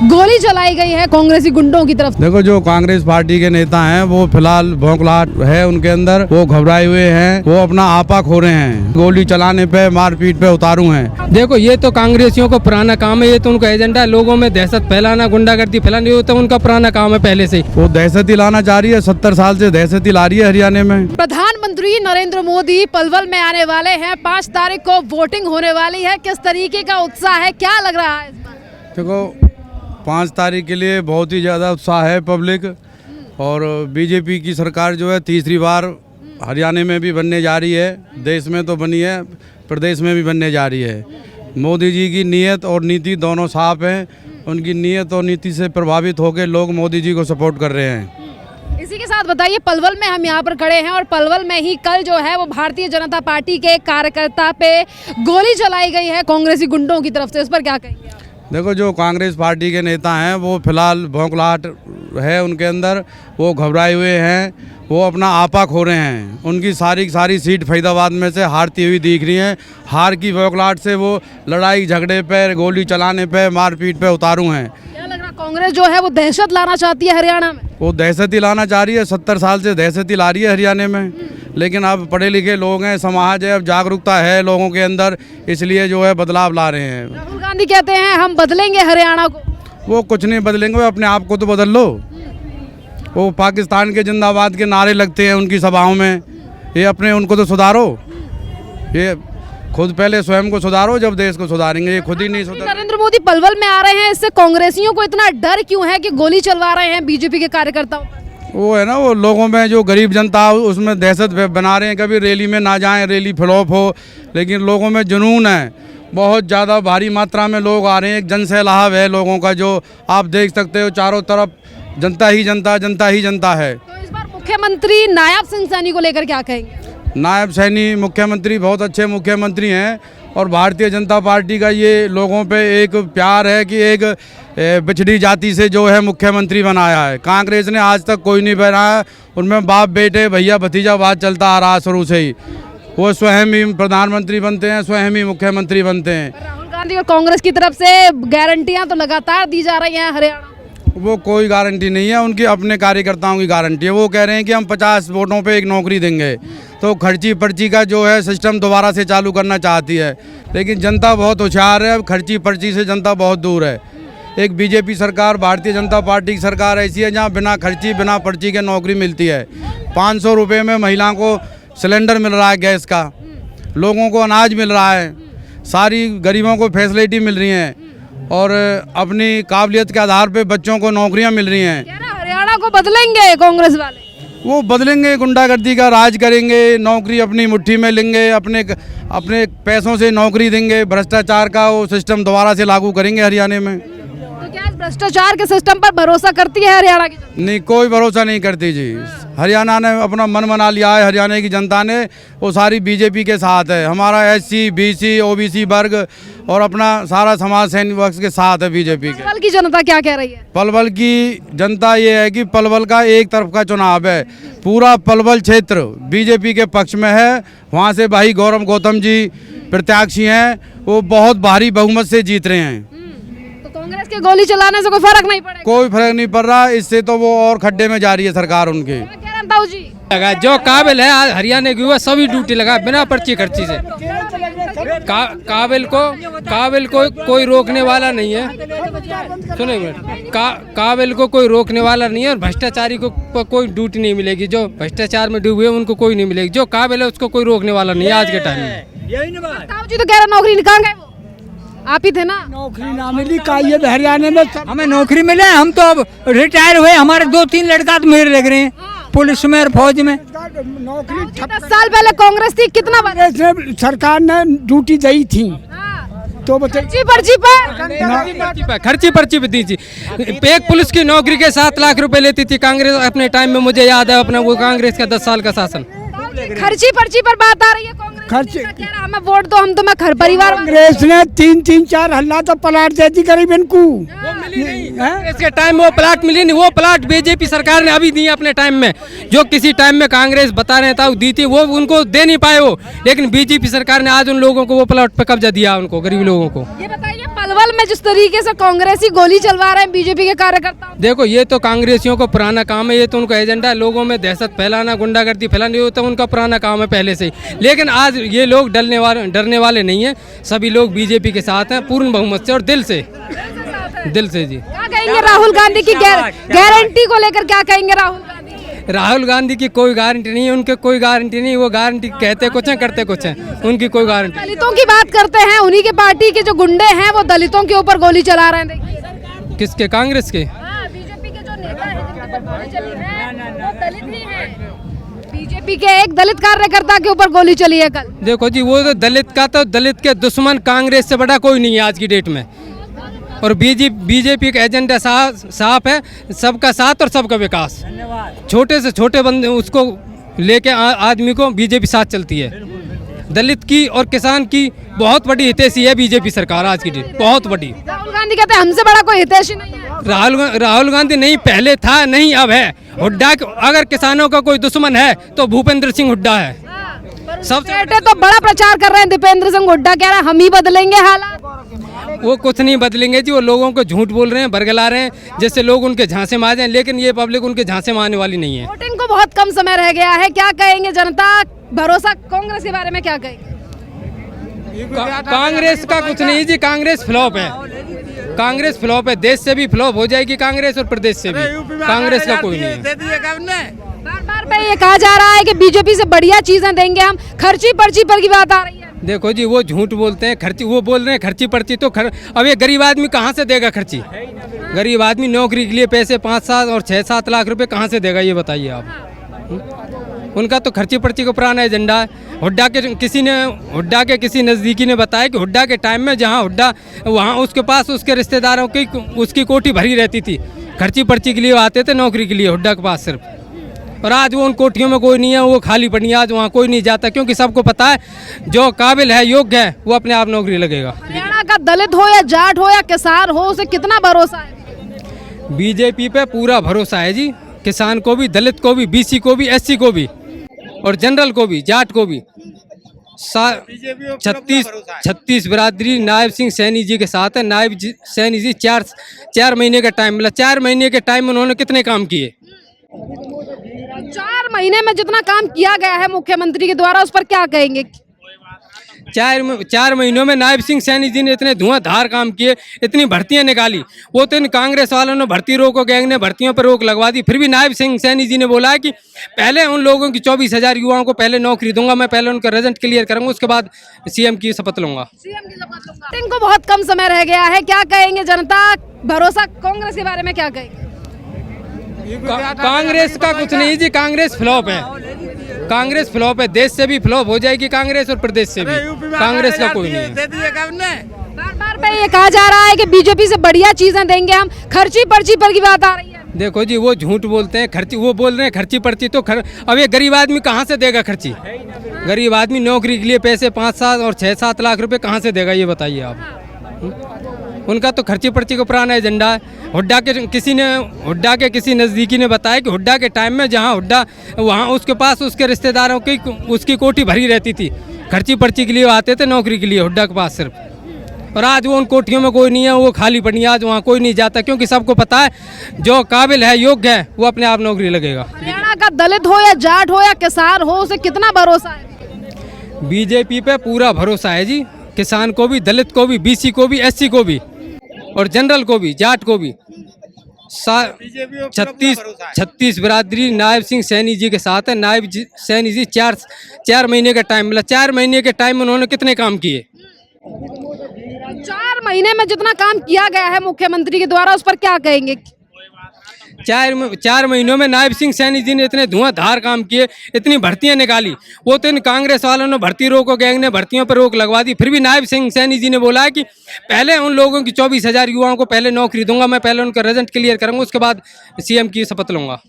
गोली चलाई गई है कांग्रेसी गुंडों की तरफ। देखो, जो कांग्रेस पार्टी के नेता हैं वो फिलहाल भौंकलाहट है उनके अंदर, वो घबराए हुए हैं, वो अपना आपा खो रहे हैं, गोली चलाने पे मारपीट पे उतारू हैं। देखो, ये तो कांग्रेसियों को पुराना काम है, ये तो उनका एजेंडा है, लोगों में दहशत फैलाना, गुंडागर्दी फैलाना, ये तो उनका पुराना काम है पहले से। वो दहशत ही लाना चाह रही है, 70 साल से दहशत ही ला रही है हरियाणा में। प्रधानमंत्री नरेंद्र मोदी पलवल में आने वाले हैं, 5 तारीख को वोटिंग होने वाली है, किस तरीके का उत्साह है, क्या लग रहा है इस बार? देखो, 5 तारीख के लिए बहुत ही ज़्यादा उत्साह है पब्लिक, और बीजेपी की सरकार जो है तीसरी बार हरियाणा में भी बनने जा रही है, देश में तो बनी है, प्रदेश में भी बनने जा रही है। मोदी जी की नीयत और नीति दोनों साफ हैं, उनकी नीयत और नीति से प्रभावित होकर लोग मोदी जी को सपोर्ट कर रहे हैं। इसी के साथ बताइए, पलवल में हम यहाँ पर खड़े हैं और पलवल में ही कल जो है वो भारतीय जनता पार्टी के कार्यकर्ता पे गोली चलाई गई है कांग्रेसी गुंडों की तरफ से, इस पर क्या कहेंगे आप? देखो, जो कांग्रेस पार्टी के नेता हैं वो फिलहाल भौंकलाहट है उनके अंदर, वो घबराए हुए हैं, वो अपना आपा खो रहे हैं। उनकी सारी सीट फरीदाबाद में से हारती हुई दिख रही हैं। हार की भौंकलाहट से वो लड़ाई झगड़े पे, गोली चलाने पे, मारपीट पे उतारू हैं। क्या लग रहा है, कांग्रेस जो है वो दहशत लाना चाहती है हरियाणा में? वो दहशत ही लाना चाह रही है, 70 साल से दहशत ही ला रही है हरियाणा में। लेकिन अब पढ़े लिखे लोग हैं, समाज है, अब जागरूकता है लोगों के अंदर, इसलिए जो है बदलाव ला रहे हैं। राहुल गांधी कहते हैं हम बदलेंगे हरियाणा को। वो कुछ नहीं बदलेंगे, वो अपने आप को तो बदल लो। वो पाकिस्तान के जिंदाबाद के नारे लगते हैं उनकी सभाओं में, ये अपने उनको तो सुधारो, ये खुद पहले स्वयं को सुधारो, जब देश को सुधारेंगे। ये खुद ही नहीं सुधार। नरेंद्र मोदी पलवल में आ रहे हैं, इससे कांग्रेसियों को इतना डर क्यों है कि गोली चलवा रहे हैं बीजेपी के कार्यकर्ताओं पर? वो है ना, वो लोगों में जो गरीब जनता उसमें दहशत बना रहे हैं। कभी रैली में ना जाएं, रैली फ्लॉप हो, लेकिन लोगों में जुनून है, बहुत ज़्यादा भारी मात्रा में लोग आ रहे हैं। एक जन सैलाब है लोगों का, जो आप देख सकते हो, चारों तरफ जनता ही जनता, जनता ही जनता है। तो इस बार मुख्यमंत्री नायब सिंह सैनी को लेकर क्या कहेंगे? नायब सैनी मुख्यमंत्री बहुत अच्छे मुख्यमंत्री हैं, और भारतीय जनता पार्टी का ये लोगों पे एक प्यार है कि एक पिछड़ी जाति से जो है मुख्यमंत्री बनाया है। कांग्रेस ने आज तक कोई नहीं बनाया, उनमें बाप बेटे भैया भतीजावाद चलता आ रहा शुरू से ही। वो स्वयं ही प्रधानमंत्री बनते हैं, स्वयं ही मुख्यमंत्री बनते हैं। राहुल गांधी और कांग्रेस की तरफ से गारंटियां तो लगातार दी जा रही हैं हरियाणा। वो कोई गारंटी नहीं है, उनकी अपने कार्यकर्ताओं की गारंटी है। वो कह रहे हैं कि हम 50 वोटों पे एक नौकरी देंगे, तो खर्ची पर्ची का जो है सिस्टम दोबारा से चालू करना चाहती है। लेकिन जनता बहुत होशियार है, खर्ची पर्ची से जनता बहुत दूर है। एक बीजेपी सरकार, भारतीय जनता पार्टी की सरकार ऐसी है जहाँ बिना खर्ची बिना पर्ची के नौकरी मिलती है। 500 रुपये में महिलाओं को सिलेंडर मिल रहा है गैस का, लोगों को अनाज मिल रहा है, सारी गरीबों को फैसिलिटी मिल रही हैं, और अपनी काबिलियत के आधार पे बच्चों को नौकरियां मिल रही हैं। हरियाणा को बदलेंगे कांग्रेस वाले, वो बदलेंगे, गुंडागर्दी का राज करेंगे, नौकरी अपनी मुट्ठी में लेंगे, अपने पैसों से नौकरी देंगे, भ्रष्टाचार का वो सिस्टम दोबारा से लागू करेंगे हरियाणा में। तो क्या इस भ्रष्टाचार के सिस्टम पर भरोसा करती है हरियाणा की जनता? नहीं, कोई भरोसा नहीं करती जी। हरियाणा ने अपना मन बना लिया है, हरियाणा की जनता ने, वो सारी बीजेपी के साथ है। हमारा SC BC OBC वर्ग और अपना सारा समाज सैनिक वर्ग के साथ है बीजेपी के। पलवल की जनता क्या कह रही है? पलवल की जनता ये है कि पलवल का एक तरफ का चुनाव है, पूरा पलवल क्षेत्र बीजेपी के पक्ष में है। वहाँ से भाई गौरव गौतम जी प्रत्याशी हैं, वो बहुत भारी बहुमत से जीत रहे हैं। तो कांग्रेस के गोली चलाने से कोई फर्क नहीं पड़ेगा? कोई फर्क नहीं पड़ रहा, इससे तो वो और खड्डे में जा रही है सरकार उनके। लगा जो काबिल है हरियाणा की, वो सभी ड्यूटी लगा बिना पर्ची खर्ची से। काबिल को कोई रोकने वाला नहीं है। सुनो एक मिनट, काबिल को कोई रोकने वाला नहीं है, और भ्रष्टाचारी को कोई ड्यूटी नहीं मिलेगी। जो भ्रष्टाचार में डूबे हैं उनको कोई नहीं मिलेगी। जो काबिल है उसको कोई रोकने वाला नहीं है आज के टाइम में। जी तो कह रहा नौकरी निकाल गए, वो आप ही थे ना? नौकरी ना मिली काये हरियाणा में, हमें नौकरी मिले, हम तो अब रिटायर हुए, हमारे 2-3 लड़का तो मेरे लग रहे हैं पुलिस में और फौज में। नौकरी 10 साल पहले कांग्रेस थी, कितना सरकार ने ड्यूटी दी थी, तो बताइए पर्ची खर्ची पर्ची पे दी थी। एक पुलिस की नौकरी के 7 लाख रुपए लेती थी कांग्रेस अपने टाइम में। मुझे याद है अपना वो कांग्रेस का 10 साल का शासन। खर्ची पर्ची पर बात आ रही है कांग्रेस। खर्च कह रहा हमें वोट दो, हम तो मैं घर परिवार वाले। कांग्रेस ने 3-3-4 हल्ला तो प्लाट दे दी गरीब इनको। इसके टाइम में वो प्लाट मिली नहीं, वो प्लाट बीजेपी सरकार ने अभी दी अपने टाइम में। जो किसी टाइम में कांग्रेस बता रहे था दी थी, वो उनको दे नहीं पाए वो, लेकिन बीजेपी सरकार ने आज उन लोगों को वो प्लाट पे कब्जा दिया, उनको गरीब लोगों को। ये बताइए पलवल में जिस तरीके से कांग्रेसी गोली चलवा रहे हैं बीजेपी के कार्यकर्ता। देखो ये तो कांग्रेसियों को पुराना काम है, ये तो उनका एजेंडा है, लोगों में दहशत फैलाना, गुंडागर्दी फैलाना, ये तो उनका पुराना काम है पहले से ही। लेकिन आज ये लोग डरने वाले नहीं है, सभी लोग बीजेपी के साथ हैं पूर्ण बहुमत से और दिल से जी। क्या कहेंगे राहुल गांधी की गारंटी को लेकर, क्या कहेंगे राहुल गांधी की कोई गारंटी नहीं है, उनके कोई गारंटी नहीं, वो गारंटी कहते कुछ हैं करते कुछ हैं, उनकी कोई गारंटी। दलितों की बात करते हैं, उन्हीं के पार्टी के जो गुंडे हैं वो दलितों के ऊपर गोली चला रहे हैं। देखिए किसके? कांग्रेस के? बीजेपी के जो नेता हैं जिनके ऊपर गोली चली है वो दलित ही हैं। बीजेपी के एक दलित कार्यकर्ता के ऊपर गोली चली है कल। देखो जी वो तो दलित के दुश्मन कांग्रेस से बड़ा कोई नहीं है आज की डेट में। और बीजेपी का एजेंडा साफ है, सबका साथ और सबका विकास। छोटे से छोटे बंदे उसको लेके आदमी को बीजेपी साथ चलती है। दलित की और किसान की बहुत बड़ी हितैषी है बीजेपी सरकार आज की डेट, बहुत बड़ी। राहुल गांधी कहते हैं हमसे बड़ा कोई हितैषी नहीं है। राहुल गांधी नहीं पहले था, नहीं अब है। हुड्डा अगर किसानों का कोई दुश्मन है तो भूपेंद्र सिंह हुड्डा है। सबसे तो बड़ा प्रचार कर रहे हैं दीपेंद्र सिंह हुड्डा, कह रहे हैं हम ही बदलेंगे हालात। वो कुछ नहीं बदलेंगे जी, वो लोगों को झूठ बोल रहे हैं, बरगला रहे हैं, जैसे लोग उनके झांसे में आ जाएं, लेकिन ये पब्लिक उनके झांसे में आने वाली नहीं है। वोटिंग को बहुत कम समय रह गया है, क्या कहेंगे जनता भरोसा कांग्रेस के बारे में क्या कहेंगे? कांग्रेस का कुछ नहीं जी, कांग्रेस फ्लॉप है, कांग्रेस फ्लॉप है, देश से भी फ्लॉप हो जाएगी कांग्रेस और प्रदेश से भी। कांग्रेस का कोई नहीं है। बार बार ये कहा जा रहा है कि बीजेपी से बढ़िया चीजें देंगे हम, खर्ची पर्ची पर की बात आ रही है। देखो जी वो झूठ बोलते हैं, खर्ची वो बोल रहे हैं खर्ची पर्ची तो अब ये गरीब आदमी कहाँ से देगा खर्ची? गरीब आदमी नौकरी के लिए पैसे 5-7 और 6-7 लाख रुपए कहाँ से देगा, ये बताइए आप। उनका तो खर्ची पर्ची का पुराना एजेंडा है। हुड्डा के किसी नज़दीकी ने बताया कि हुड्डा के टाइम में जहाँ हुड्डा वहाँ उसके पास उसके रिश्तेदारों की उसकी कोठी भरी रहती थी, खर्ची पर्ची के लिए आते थे नौकरी के लिए हुड्डा के पास सिर्फ। और आज वो उन कोठियों में कोई नहीं है, वो खाली पड़ी है, आज वहाँ कोई नहीं जाता, क्योंकि सबको पता है जो काबिल है, योग्य है, वो अपने आप नौकरी लगेगा। हरियाणा का दलित हो या जाट हो या किसान हो, उसे कितना भरोसा है? बीजेपी पे पूरा भरोसा है जी, किसान को भी, दलित को भी, बीसी को भी, एससी को भी और जनरल को भी, जाट को भी। 36 बिरादरी नायब सिंह सैनी जी के साथ है। नायब सैनी जी 4 महीने का टाइम मिला, 4 महीने के टाइम में उन्होंने कितने काम किए? 4 महीने में जितना काम किया गया है मुख्यमंत्री के द्वारा, उस पर क्या कहेंगे? 4 महीनों में नायब सिंह सैनी जी ने इतने धुआंधार काम किए, इतनी भर्तियां निकाली। वो तो इन कांग्रेस वालों ने भर्ती रोको गैंग ने भर्तियों पर रोक लगवा दी, फिर भी नायब सिंह सैनी जी ने बोला है कि पहले उन लोगों की 24,000 युवाओं को पहले नौकरी दूंगा, मैं पहले उनका रिजल्ट क्लियर करूंगा, उसके बाद सीएम की शपथ लूंगा। इनको बहुत कम समय रह गया है, क्या कहेंगे जनता भरोसा कांग्रेस के बारे में क्या कहेंगे? कांग्रेस का कुछ नहीं जी, कांग्रेस फ्लॉप है, कांग्रेस फ्लॉप है, देश से भी फ्लॉप हो जाएगी कांग्रेस और प्रदेश से भी। कांग्रेस का कोई नहीं है। बार ये कहा जा रहा है कि बीजेपी से बढ़िया चीजें देंगे हम, खर्ची पर्ची पर की बात आ रही है। देखो जी वो झूठ बोलते हैं, खर्ची वो बोल रहे हैं खर्ची पर्ची तो अब ये गरीब आदमी कहाँ से देगा खर्ची? गरीब आदमी नौकरी के लिए पैसे 5-7 और 6-7 लाख रुपए कहाँ से देगा, ये बताइए आप। उनका तो खर्ची पर्ची का पुराना एजेंडा है। हुड्डा के किसी नज़दीकी ने बताया कि हुड्डा के टाइम में जहाँ हुड्डा वहाँ उसके पास उसके रिश्तेदारों की उसकी कोठी भरी रहती थी, खर्ची पर्ची के लिए आते थे नौकरी के लिए हुड्डा के पास सिर्फ। और आज वो उन कोठियों में कोई नहीं है, वो खाली पड़ी है, आज वहाँ कोई नहीं जाता, क्योंकि सबको पता है जो काबिल है, योग्य है, वो अपने आप नौकरी लगेगा। हरियाणा का दलित हो या जाट हो या किसान हो, उसे कितना भरोसा है? बीजेपी पे पूरा भरोसा है जी, किसान को भी, दलित को भी, बीसी को भी, एससी को भी और जनरल को भी, जाट को भी। 36 बिरादरी नायब सिंह सैनी जी के साथ है। नायब सैनी जी 4 महीने का टाइम मिला, 4 महीने के टाइम में उन्होंने कितने काम किए? 4 महीने में जितना काम किया गया है मुख्यमंत्री के द्वारा, उस पर क्या कहेंगे? 4 महीनों में नायब सिंह सैनी जी ने इतने धुआंधार काम किए, इतनी भर्तियां निकाली। वो तो इन कांग्रेस वालों ने भर्ती रोको गैंग ने भर्तियों पर रोक लगवा दी, फिर भी नायब सिंह सैनी जी ने बोला है कि पहले उन लोगों की 24,000 युवाओं को पहले नौकरी दूंगा, मैं पहले उनका रिजल्ट क्लियर करूंगा, उसके बाद सीएम की शपथ लूंगा।